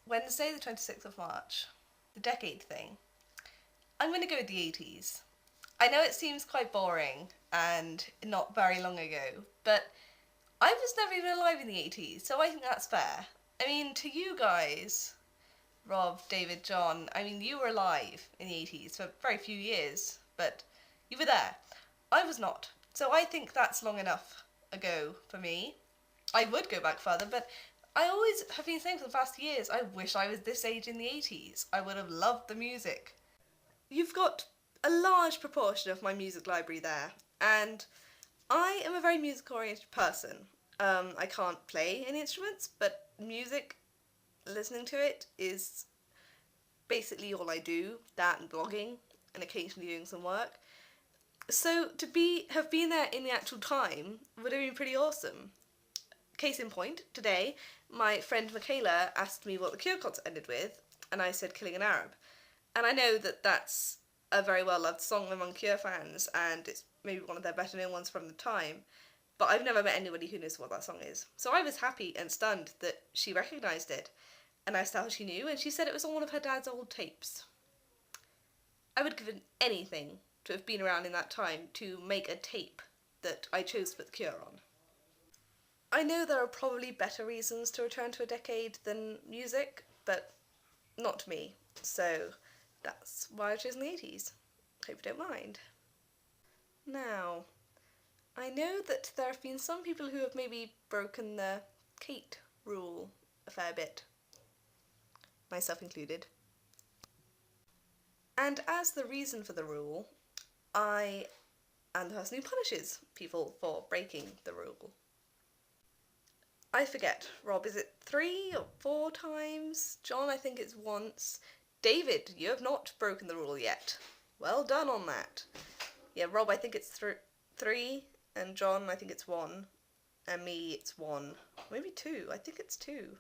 Wednesday, the 26th of March. The decade thing. I'm going to go with the 80s. I know it seems quite boring and not very long ago, but I was never even alive in the 80s, so I think that's fair. I mean, to you guys, Rob, David, John, I mean, you were alive in the 80s for very few years, but you were there. I was not. So I think that's long enough ago for me. I would go back further, but I always have been saying for the past years, I wish I was this age in the 80s. I would have loved the music. You've got a large proportion of my music library there, and I am a very music-oriented person. I can't play any instruments, but music, listening to it, is basically all I do, that and blogging, and occasionally doing some work. So to have been there in the actual time would have been pretty awesome. Case in point, today, my friend Michaela asked me what the Cure concert ended with, and I said Killing an Arab. And I know that that's a very well-loved song among Cure fans, and it's maybe one of their better-known ones from the time, but I've never met anybody who knows what that song is. So I was happy and stunned that she recognised it, and I asked how she knew, and she said it was on one of her dad's old tapes. I would give anything to have been around in that time to make a tape that I chose to put the Cure on. I know there are probably better reasons to return to a decade than music, but not me, so that's why I've chosen the 80s. Hope you don't mind. Now, I know that there have been some people who have maybe broken the Kate rule a fair bit, myself included. And as the reason for the rule, I am the person who punishes people for breaking the rule. I forget, Rob, is it 3 or 4 times? John, I think it's once. David, you have not broken the rule yet. Well done on that. Yeah, Rob, I think it's 3, and John, I think it's 1, and me, it's 1. Maybe 2, I think it's 2.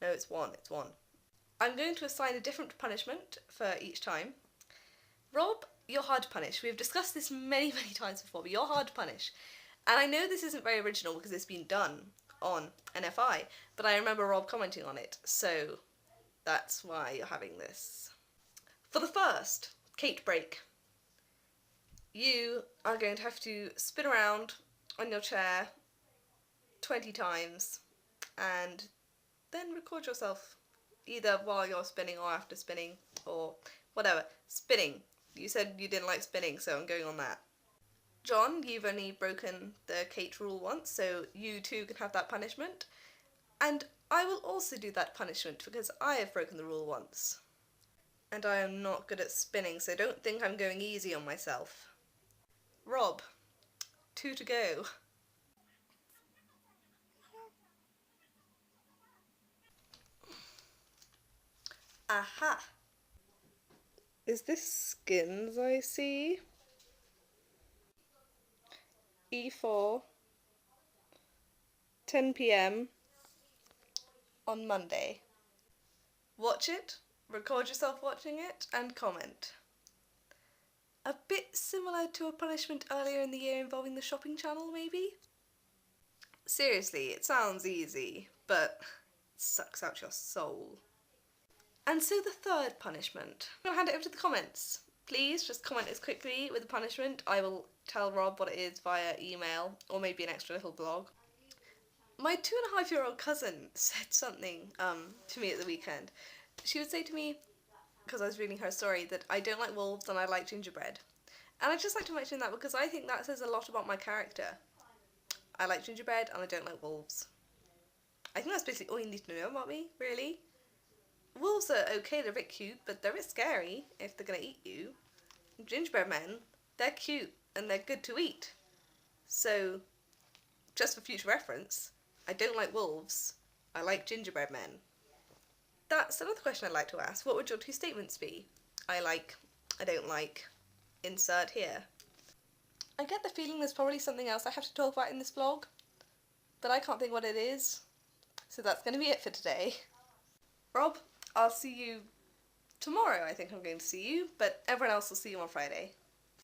No, it's 1, it's 1. I'm going to assign a different punishment for each time. Rob, you're hard to punish. We've discussed this many, many times before, but you're hard to punish. And I know this isn't very original because it's been done on NFI, but I remember Rob commenting on it, so that's why you're having this. For the first Kate break, you are going to have to spin around on your chair 20 times and then record yourself, either while you're spinning or after spinning or whatever. Spinning. You said you didn't like spinning, so I'm going on that. John, you've only broken the Kate rule once, so you too can have that punishment. And I will also do that punishment because I have broken the rule once. And I am not good at spinning, so don't think I'm going easy on myself. Rob, 2 to go. Aha! Is this Skins I see? E4, 10 PM on Monday. Watch it, record yourself watching it, and comment. A bit similar to a punishment earlier in the year involving the shopping channel, maybe? Seriously, it sounds easy, but it sucks out your soul. And so the third punishment. I'm going to hand it over to the comments. Please just comment as quickly with the punishment. I will tell Rob what it is via email, or maybe an extra little blog. My 2.5-year-old cousin said something to me at the weekend. She would say to me, because I was reading her story, that I don't like wolves and I like gingerbread. And I'd just like to mention that because I think that says a lot about my character. I like gingerbread and I don't like wolves. I think that's basically all you need to know about me, really. Wolves are okay, they're a bit cute, but they're a bit scary if they're going to eat you. Gingerbread men, they're cute and they're good to eat. So, just for future reference, I don't like wolves, I like gingerbread men. That's another question I'd like to ask. What would your 2 statements be? I like, I don't like, insert here. I get the feeling there's probably something else I have to talk about in this vlog, but I can't think what it is. So that's going to be it for today. Rob, I'll see you tomorrow. I think I'm going to see you, but everyone else will see you on Friday.